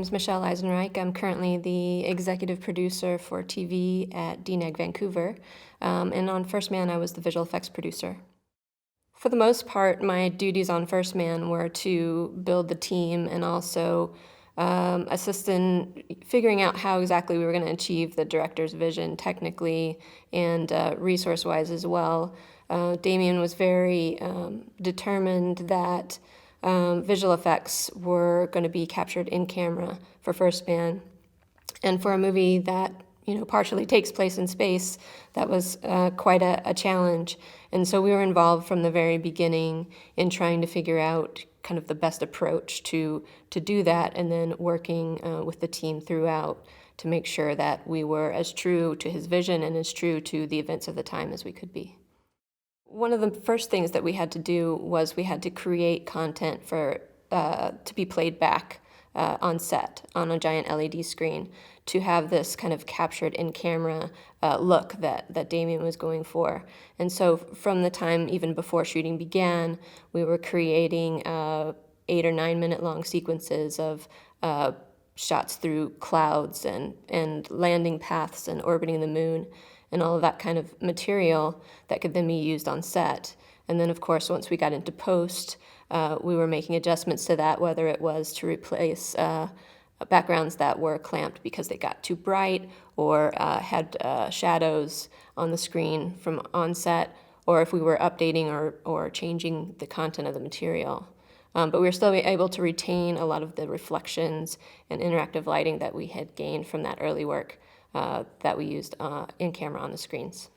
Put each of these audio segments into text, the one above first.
name's Michelle Eisenreich. I'm currently the executive producer for TV at DNEG Vancouver, and on First Man I was the visual effects producer. For the most part, my duties on First Man were to build the team and also assist in figuring out how exactly we were going to achieve the director's vision technically and resource-wise as well. Damien was very determined that visual effects were going to be captured in camera for First Man. And for a movie that, partially takes place in space, that was quite a challenge. And so we were involved from the very beginning in trying to figure out kind of the best approach to do that, and then working with the team throughout to make sure that we were as true to his vision and as true to the events of the time as we could be. One of the first things that we had to do was we had to create content for to be played back on set on a giant LED screen to have this kind of captured in-camera look that Damien was going for. And so from the time even before shooting began, we were creating 8 or 9 minute long sequences of shots through clouds and landing paths and orbiting the moon and all of that kind of material that could then be used on set. And then, of course, once we got into post, we were making adjustments to that, whether it was to replace backgrounds that were clamped because they got too bright or had shadows on the screen from on set, or if we were updating or changing the content of the material. But we were still able to retain a lot of the reflections and interactive lighting that we had gained from that early work that we used in camera on the screens.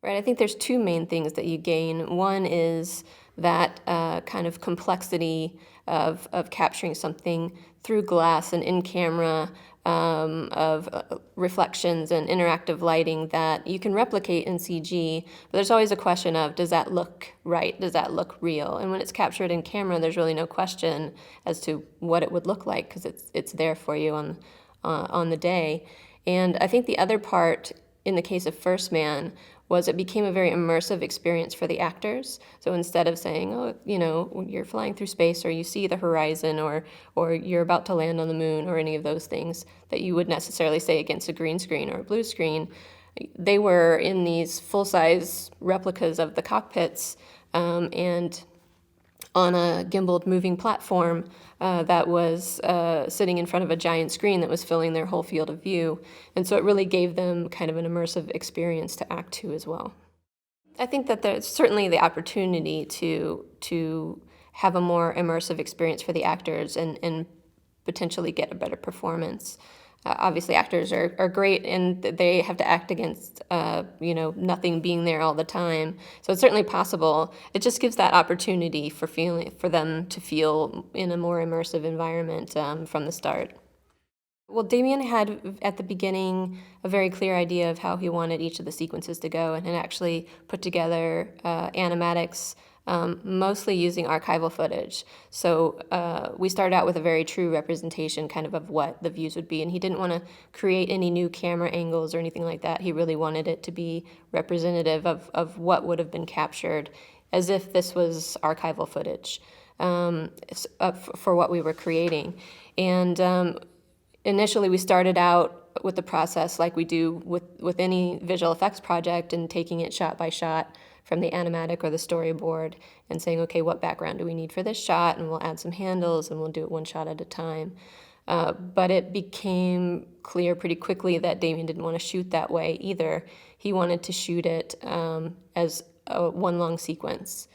Right, I think there's two main things that you gain. One is that kind of complexity of capturing something through glass and in camera of reflections and interactive lighting that you can replicate in CG, but there's always a question of, does that look right? Does that look real? And when it's captured in camera, there's really no question as to what it would look like because it's there for you on the day. And I think the other part in the case of First Man was it became a very immersive experience for the actors. So instead of saying, oh, you're flying through space or you see the horizon or you're about to land on the moon or any of those things that you would necessarily say against a green screen or a blue screen, they were in these full-size replicas of the cockpits and on a gimbaled moving platform that was sitting in front of a giant screen that was filling their whole field of view. And so it really gave them kind of an immersive experience to act to as well. I think that there's certainly the opportunity to have a more immersive experience for the actors and potentially get a better performance. Obviously, actors are great, and they have to act against, nothing being there all the time. So it's certainly possible. It just gives that opportunity for them to feel in a more immersive environment from the start. Well, Damien had, at the beginning, a very clear idea of how he wanted each of the sequences to go, and had actually put together animatics mostly using archival footage. So we started out with a very true representation kind of what the views would be, and he didn't want to create any new camera angles or anything like that. He really wanted it to be representative of what would have been captured as if this was archival footage for what we were creating. And initially we started out with the process like we do with any visual effects project and taking it shot by shot from the animatic or the storyboard and saying, okay, what background do we need for this shot? And we'll add some handles and we'll do it one shot at a time. But it became clear pretty quickly that Damien didn't want to shoot that way either. He wanted to shoot it as one long sequence.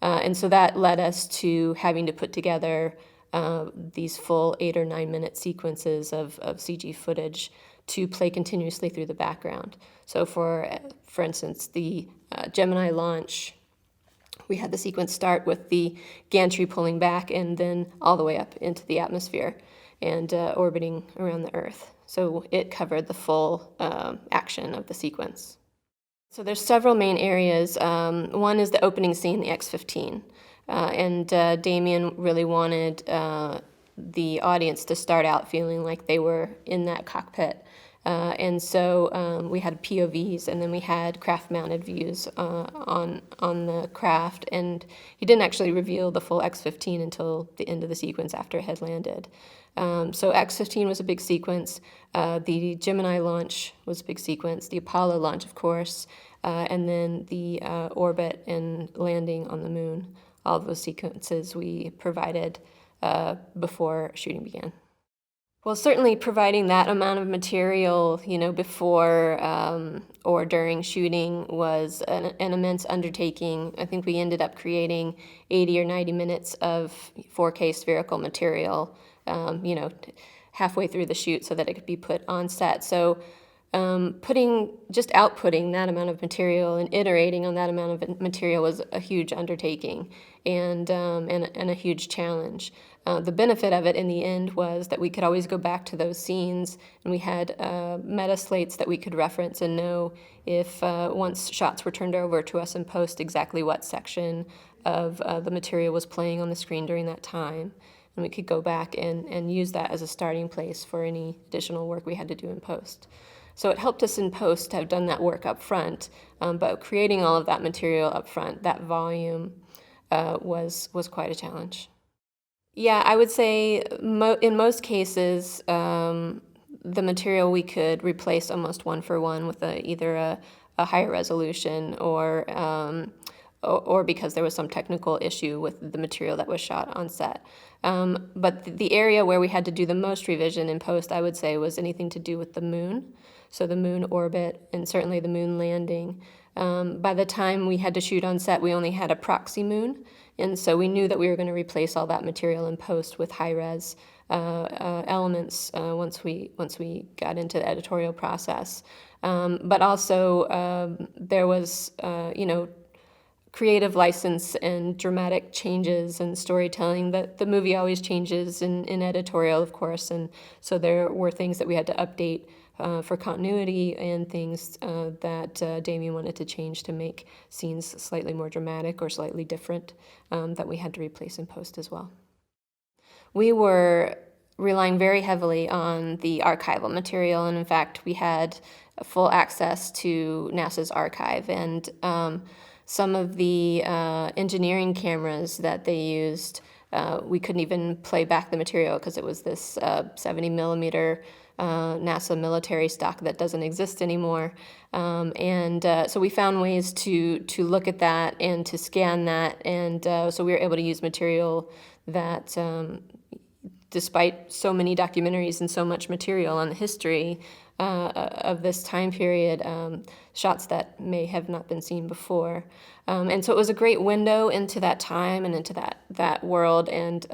And so that led us to having to put together these full 8 or 9 minute sequences of CG footage to play continuously through the background. So for instance, the Gemini launch, we had the sequence start with the gantry pulling back and then all the way up into the atmosphere and orbiting around the Earth. So it covered the full action of the sequence. So there's several main areas. One is the opening scene, the X-15. And Damien really wanted the audience to start out feeling like they were in that cockpit And so we had POVs, and then we had craft-mounted views on the craft. And he didn't actually reveal the full X-15 until the end of the sequence after it had landed. So X-15 was a big sequence. The Gemini launch was a big sequence. The Apollo launch, of course, and then the orbit and landing on the moon. All of those sequences we provided before shooting began. Well, certainly providing that amount of material, before or during shooting was an immense undertaking. I think we ended up creating 80 or 90 minutes of 4K spherical material, halfway through the shoot so that it could be put on set. So outputting that amount of material and iterating on that amount of material was a huge undertaking and a huge challenge. The benefit of it in the end was that we could always go back to those scenes, and we had meta slates that we could reference and know if once shots were turned over to us in post exactly what section of the material was playing on the screen during that time. And we could go back and use that as a starting place for any additional work we had to do in post. So it helped us in post to have done that work up front, but creating all of that material up front, that volume, was quite a challenge. Yeah, I would say in most cases, the material we could replace almost one for one with either a higher resolution or because there was some technical issue with the material that was shot on set. But the area where we had to do the most revision in post, I would say, was anything to do with the moon. So the moon orbit and certainly the moon landing. By the time we had to shoot on set, we only had a proxy moon. And so we knew that we were going to replace all that material in post with high-res elements once we got into the editorial process. But also there was, creative license and dramatic changes and storytelling. That the movie always changes in editorial, of course, and so there were things that we had to update for continuity and things that Damien wanted to change to make scenes slightly more dramatic or slightly different that we had to replace in post as well. We were relying very heavily on the archival material, and in fact, we had full access to NASA's archive, and some of the engineering cameras that they used, we couldn't even play back the material because it was this 70 millimeter NASA military stock that doesn't exist anymore. So we found ways to look at that and to scan that, and so we were able to use material that, despite so many documentaries and so much material on the history of this time period, shots that may have not been seen before. And so it was a great window into that time and into that world, and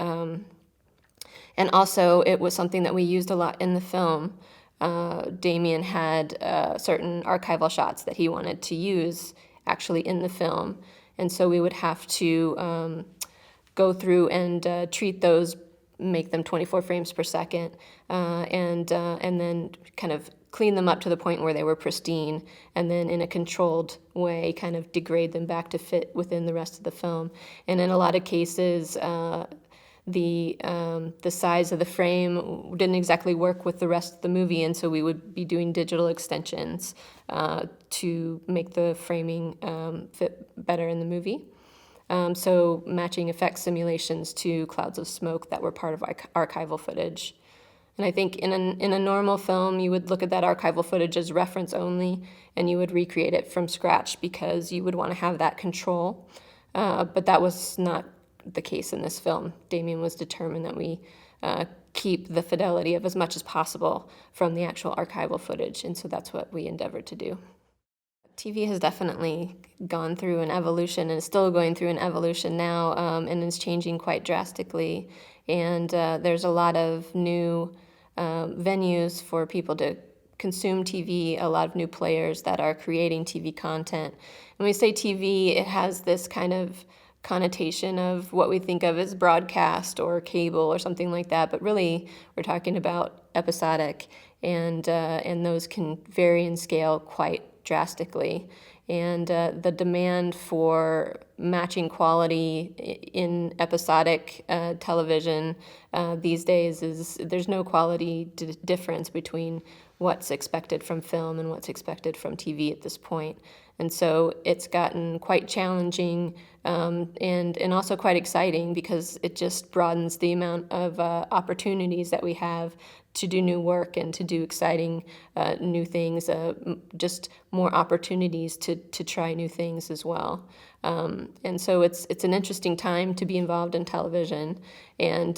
also it was something that we used a lot in the film. Damien had certain archival shots that he wanted to use actually in the film, and so we would have to go through and treat those, make them 24 frames per second, and then kind of clean them up to the point where they were pristine, and then in a controlled way kind of degrade them back to fit within the rest of the film. And in a lot of cases, the size of the frame didn't exactly work with the rest of the movie, and so we would be doing digital extensions to make the framing fit better in the movie. So matching effect simulations to clouds of smoke that were part of archival footage. And I think in a normal film, you would look at that archival footage as reference only, and you would recreate it from scratch because you would want to have that control. But that was not the case in this film. Damien was determined that we keep the fidelity of as much as possible from the actual archival footage, and so that's what we endeavored to do. TV has definitely gone through an evolution and is still going through an evolution now, and is changing quite drastically. And there's a lot of new venues for people to consume TV, a lot of new players that are creating TV content. When we say TV, it has this kind of connotation of what we think of as broadcast or cable or something like that, but really we're talking about episodic, and those can vary in scale quite drastically. And the demand for matching quality in episodic television these days is there's no quality difference between what's expected from film and what's expected from TV at this point. And so it's gotten quite challenging and also quite exciting, because it just broadens the amount of opportunities that we have to do new work and to do exciting new things, just more opportunities to try new things as well. And so it's an interesting time to be involved in television. And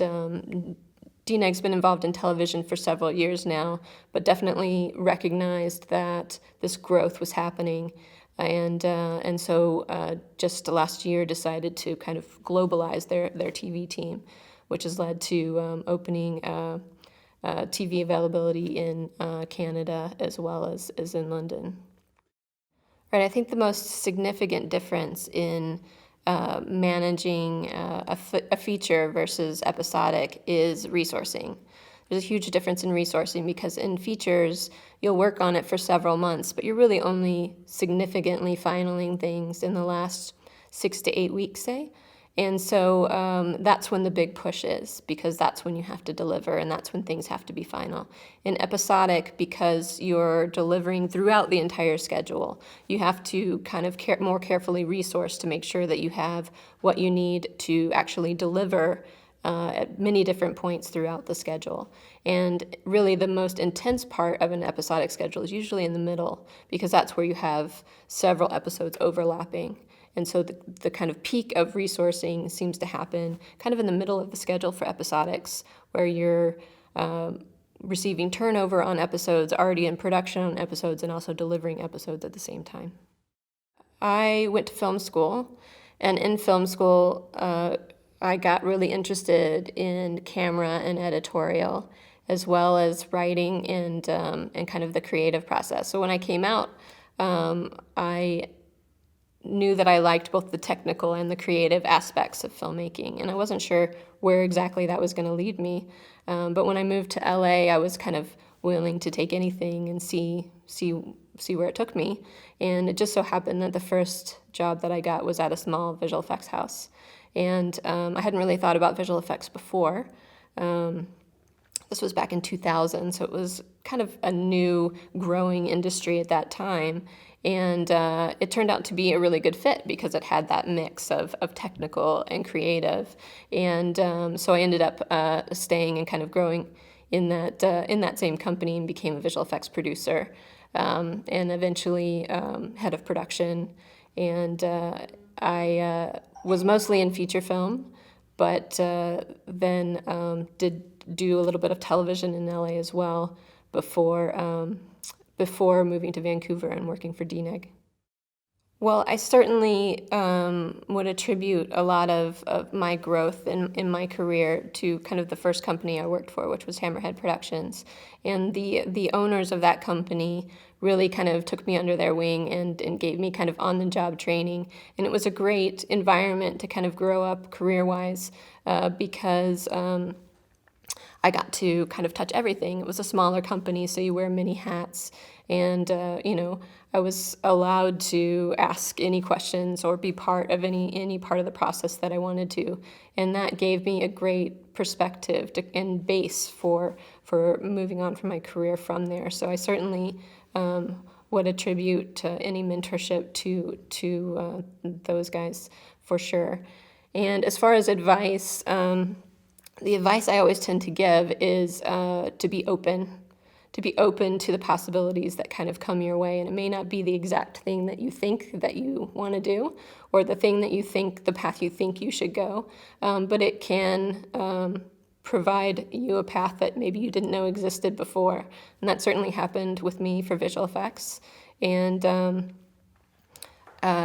DNEG's been involved in television for several years now, but definitely recognized that this growth was happening. And so just last year decided to kind of globalize their TV team, which has led to opening TV availability in Canada as well as in London. Right, I think the most significant difference in managing a feature versus episodic is resourcing. There's a huge difference in resourcing, because in features, you'll work on it for several months, but you're really only significantly finaling things in the last 6 to 8 weeks, say. And so that's when the big push is, because that's when you have to deliver, and that's when things have to be final. In episodic, because you're delivering throughout the entire schedule, you have to kind of more carefully resource to make sure that you have what you need to actually deliver at many different points throughout the schedule. And really the most intense part of an episodic schedule is usually in the middle, because that's where you have several episodes overlapping. And so the kind of peak of resourcing seems to happen kind of in the middle of the schedule for episodics, where you're receiving turnover on episodes, already in production on episodes, and also delivering episodes at the same time. I went to film school, and in film school, I got really interested in camera and editorial, as well as writing and kind of the creative process. So when I came out, I knew that I liked both the technical and the creative aspects of filmmaking, and I wasn't sure where exactly that was going to lead me. But when I moved to LA, I was kind of willing to take anything and see where it took me. And it just so happened that the first job that I got was at a small visual effects house. And I hadn't really thought about visual effects before. This was back in 2000, so it was kind of a new, growing industry at that time. And it turned out to be a really good fit, because it had that mix of technical and creative. And so I ended up staying and kind of growing in that same company, and became a visual effects producer, and eventually head of production. And I was mostly in feature film, but then did do a little bit of television in LA as well before moving to Vancouver and working for DNEG. Well, I certainly would attribute a lot of my growth in my career to kind of the first company I worked for, which was Hammerhead Productions. And the owners of that company really kind of took me under their wing and gave me kind of on-the-job training. And it was a great environment to kind of grow up career-wise, because I got to kind of touch everything. It was a smaller company, so you wear many hats. And, I was allowed to ask any questions or be part of any part of the process that I wanted to. And that gave me a great perspective and base for moving on from my career from there. So I certainly would attribute any mentorship to those guys for sure. And as far as advice, the advice I always tend to give is to be open to the possibilities that kind of come your way. And it may not be the exact thing that you think that you want to do, or the path you think you should go, but it can provide you a path that maybe you didn't know existed before. And that certainly happened with me for visual effects. And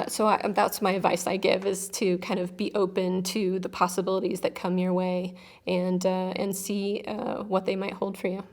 so that's my advice I give, is to kind of be open to the possibilities that come your way, and see what they might hold for you.